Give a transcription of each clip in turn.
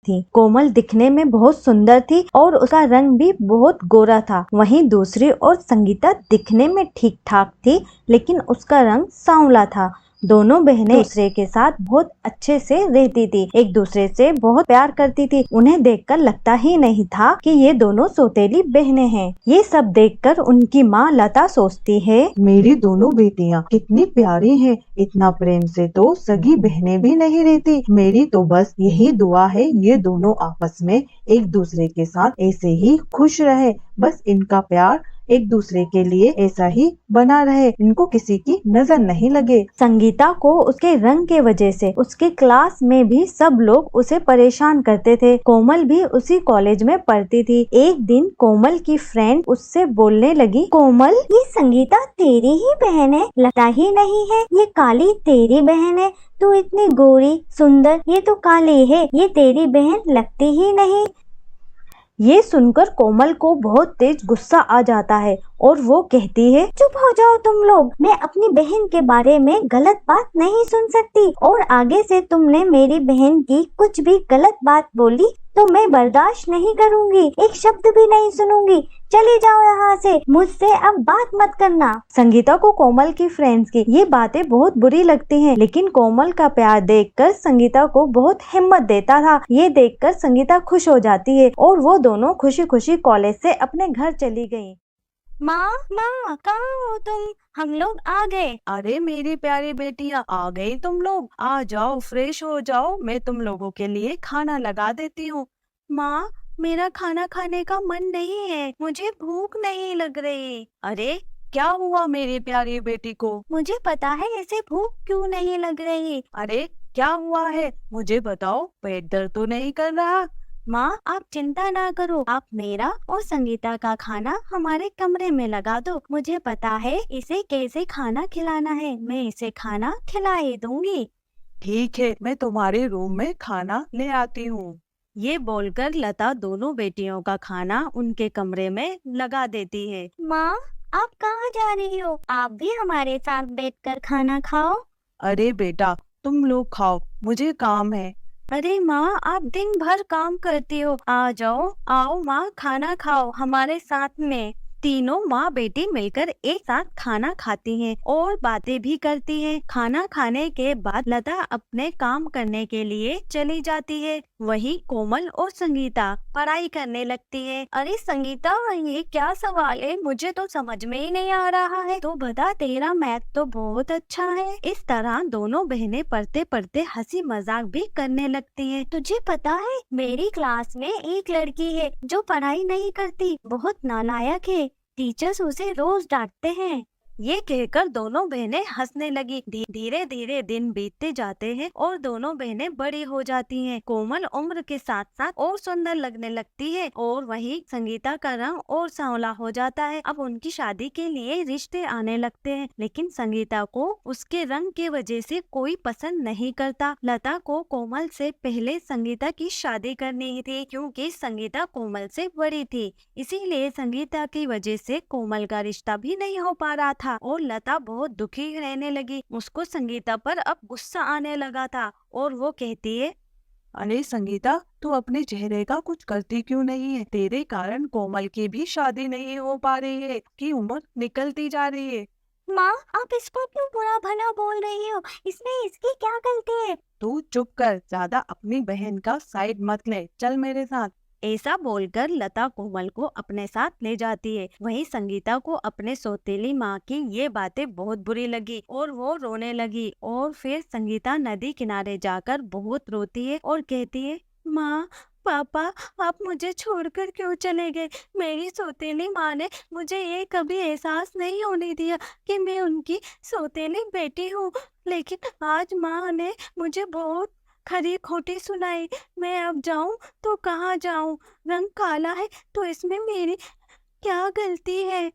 थी। कोमल दिखने में बहुत सुंदर थी और उसका रंग भी बहुत गोरा था। वहीं दूसरी ओर संगीता दिखने में ठीक ठाक थी, लेकिन उसका रंग सांवला था। दोनों बहनें दूसरे के साथ बहुत अच्छे से रहती थी, एक दूसरे से बहुत प्यार करती थी। उन्हें देखकर लगता ही नहीं था कि ये दोनों सौतेली बहनें हैं। ये सब देखकर उनकी माँ लता सोचती है, मेरी दोनों बेटियां कितनी प्यारी हैं, इतना प्रेम से तो सगी बहनें भी नहीं रहती। मेरी तो बस यही दुआ है ये दोनों आपस में एक दूसरे के साथ ऐसे ही खुश रहे। बस इनका प्यार एक दूसरे के लिए ऐसा ही बना रहे, इनको किसी की नजर नहीं लगे। संगीता को उसके रंग के वजह से उसके क्लास में भी सब लोग उसे परेशान करते थे। कोमल भी उसी कॉलेज में पढ़ती थी। एक दिन कोमल की फ्रेंड उससे बोलने लगी, कोमल, ये संगीता तेरी ही बहन है, लगता ही नहीं है ये काली तेरी बहन है। तू इतनी गोरी सुंदर, ये तो काली है, ये तेरी बहन लगती ही नहीं। ये सुनकर कोमल को बहुत तेज गुस्सा आ जाता है और वो कहती है, चुप हो जाओ तुम लोग, मैं अपनी बहन के बारे में गलत बात नहीं सुन सकती और आगे से तुमने मेरी बहन की कुछ भी गलत बात बोली तो मैं बर्दाश्त नहीं करूंगी, एक शब्द भी नहीं सुनूंगी। चले जाओ यहाँ से, मुझसे अब बात मत करना। संगीता को कोमल की फ्रेंड्स की ये बातें बहुत बुरी लगती हैं, लेकिन कोमल का प्यार देखकर संगीता को बहुत हिम्मत देता था। ये देखकर संगीता खुश हो जाती है और वो दोनों खुशी खुशी कॉलेज से अपने घर चली गयी। माँ कहाँ हो तुम? हम लोग आ गए। अरे मेरी प्यारी बेटियां, आ गई तुम लोग। आ जाओ, फ्रेश हो जाओ, मैं तुम लोगों के लिए खाना लगा देती हूँ। माँ, मेरा खाना खाने का मन नहीं है, मुझे भूख नहीं लग रही। अरे क्या हुआ मेरी प्यारी बेटी को? मुझे पता है ऐसे भूख क्यों नहीं लग रही। अरे क्या हुआ है, मुझे बताओ, पेट दर्द तो नहीं कर रहा? माँ, आप चिंता ना करो, आप मेरा और संगीता का खाना हमारे कमरे में लगा दो। मुझे पता है इसे कैसे खाना खिलाना है, मैं इसे खाना खिला ही दूंगी। ठीक है, मैं तुम्हारे रूम में खाना ले आती हूँ। ये बोलकर लता दोनों बेटियों का खाना उनके कमरे में लगा देती है। माँ, आप कहाँ जा रही हो? आप भी हमारे साथ बैठकर खाना खाओ। अरे बेटा, तुम लोग खाओ, मुझे काम है। अरे माँ, आप दिन भर काम करती हो, आ जाओ, आओ माँ, खाना खाओ हमारे साथ में। तीनों माँ बेटी मिलकर एक साथ खाना खाती हैं और बातें भी करती हैं। खाना खाने के बाद लता अपने काम करने के लिए चली जाती है। वहीं कोमल और संगीता पढ़ाई करने लगती है। अरे संगीता, ये क्या सवाल है, मुझे तो समझ में ही नहीं आ रहा है। तो बता, तेरा मैथ तो बहुत अच्छा है। इस तरह दोनों बहनें पढ़ते पढ़ते हंसी मजाक भी करने लगती हैं। तुझे पता है, मेरी क्लास में एक लड़की है जो पढ़ाई नहीं करती, बहुत नालायक है। टीचर्स उसे रोज डांटते हैं। ये कहकर दोनों बहनें हंसने लगी। धीरे धीरे दिन बीतते जाते हैं और दोनों बहनें बड़ी हो जाती हैं। कोमल उम्र के साथ साथ और सुंदर लगने लगती है और वहीं संगीता का रंग और सांवला हो जाता है। अब उनकी शादी के लिए रिश्ते आने लगते हैं, लेकिन संगीता को उसके रंग के वजह से कोई पसंद नहीं करता। लता को कोमल से पहले संगीता की शादी करनी थी, क्योंकि संगीता कोमल से बड़ी थी। इसीलिए संगीता की वजह से कोमल का रिश्ता भी नहीं हो पा रहा था और लता बहुत दुखी रहने लगी। उसको संगीता पर अब गुस्सा आने लगा था और वो कहती है, अरे संगीता, तू अपने चेहरे का कुछ करती क्यों नहीं है? तेरे कारण कोमल की भी शादी नहीं हो पा रही है, कि उम्र निकलती जा रही है। माँ, आप इसको क्यों बुरा भला बोल रही हो? इसमें इसकी क्या गलती है? तू चुप कर, ज्यादा अपनी बहन का साइड मत ले, चल मेरे साथ। ऐसा बोलकर लता कोमल को अपने साथ ले जाती है। वहीं संगीता को अपने सौतेली माँ की ये बातें बहुत बुरी लगी और वो रोने लगी। और फिर संगीता नदी किनारे जाकर बहुत रोती है और कहती है, माँ, पापा, आप मुझे छोड़कर क्यों चले गए? मेरी सौतेली माँ ने मुझे ये कभी एहसास नहीं होने दिया कि मैं उनकी सौतेली बेटी हूँ, लेकिन आज माँ ने मुझे बहुत खरी खोटी सुनाई। मैं अब जाऊं तो कहाँ जाऊं? रंग काला है तो इसमें मेरी क्या गलती है?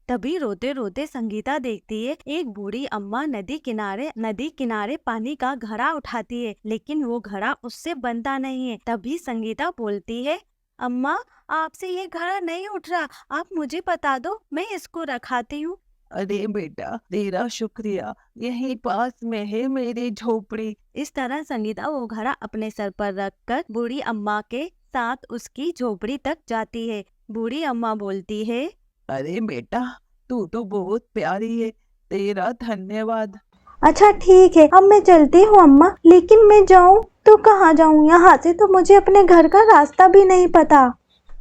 तभी रोते रोते संगीता देखती है एक बूढ़ी अम्मा नदी किनारे पानी का घड़ा उठाती है, लेकिन वो घड़ा उससे बनता नहीं है। तभी संगीता बोलती है, अम्मा, आपसे ये घड़ा नहीं उठ रहा, आप मुझे बता दो, मैं इसको रखाती हूँ। अरे बेटा, तेरा शुक्रिया। यहीं पास में है मेरी झोपड़ी। इस तरह संगीता वो घड़ा अपने सर पर रखकर बूढ़ी अम्मा के साथ उसकी झोपड़ी तक जाती है। बूढ़ी अम्मा बोलती है, अरे बेटा, तू तो बहुत प्यारी है, तेरा धन्यवाद। अच्छा ठीक है, अब मैं चलती हूँ अम्मा, लेकिन मैं जाऊँ तो कहाँ जाऊँ? यहाँ से तो मुझे अपने घर का रास्ता भी नहीं पता।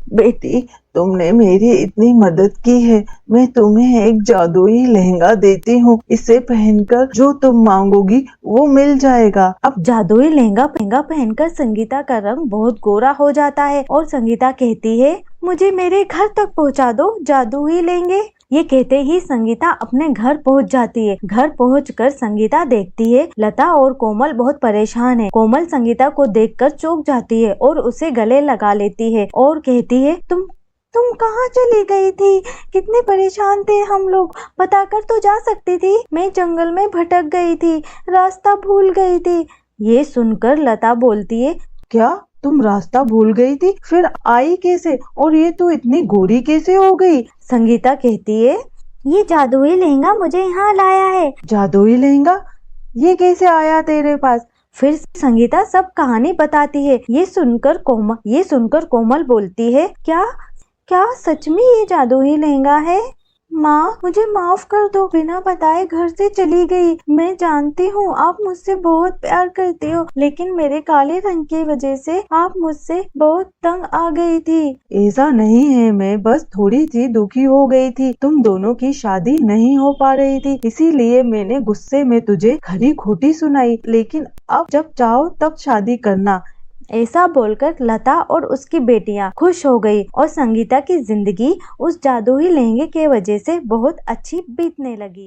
बेटी, तुमने मेरी इतनी मदद की है। मैं तुम्हें एक जादुई लहंगा देती हूँ। इसे पहनकर जो तुम मांगोगी वो मिल जाएगा। अब जादुई लहंगा पहनकर संगीता का रंग बहुत गोरा हो जाता है और संगीता कहती है, मुझे मेरे घर तक पहुँचा दो जादुई लहंगे। ये कहते ही संगीता अपने घर पहुंच जाती है। घर पहुंचकर संगीता देखती है लता और कोमल बहुत परेशान है। कोमल संगीता को देखकर चौंक जाती है और उसे गले लगा लेती है और कहती है, तुम कहाँ चली गई थी? कितने परेशान थे हम लोग, बताकर तो जा सकती थी। मैं जंगल में भटक गई थी, रास्ता भूल गई थी। ये सुनकर लता बोलती है, क्या तुम रास्ता भूल गई थी? फिर आई कैसे? और ये तू इतनी गोरी कैसे हो गई? संगीता कहती है, ये जादुई लहंगा मुझे यहाँ लाया है। जादुई लहंगा? ये कैसे आया तेरे पास? फिर संगीता सब कहानी बताती है। ये सुनकर कोमल बोलती है, क्या सच में ये जादुई लहंगा है? माँ, मुझे माफ कर दो, बिना बताए घर से चली गई। मैं जानती हूँ आप मुझसे बहुत प्यार करते हो, लेकिन मेरे काले रंग की वजह से आप मुझसे बहुत तंग आ गई थी। ऐसा नहीं है, मैं बस थोड़ी सी दुखी हो गई थी। तुम दोनों की शादी नहीं हो पा रही थी, इसीलिए मैंने गुस्से में तुझे खरी खोटी सुनाई। लेकिन अब जब चाहो तब शादी करना। ऐसा बोलकर लता और उसकी बेटियां खुश हो गई और संगीता की जिंदगी उस जादुई लहंगे के वजह से बहुत अच्छी बीतने लगी।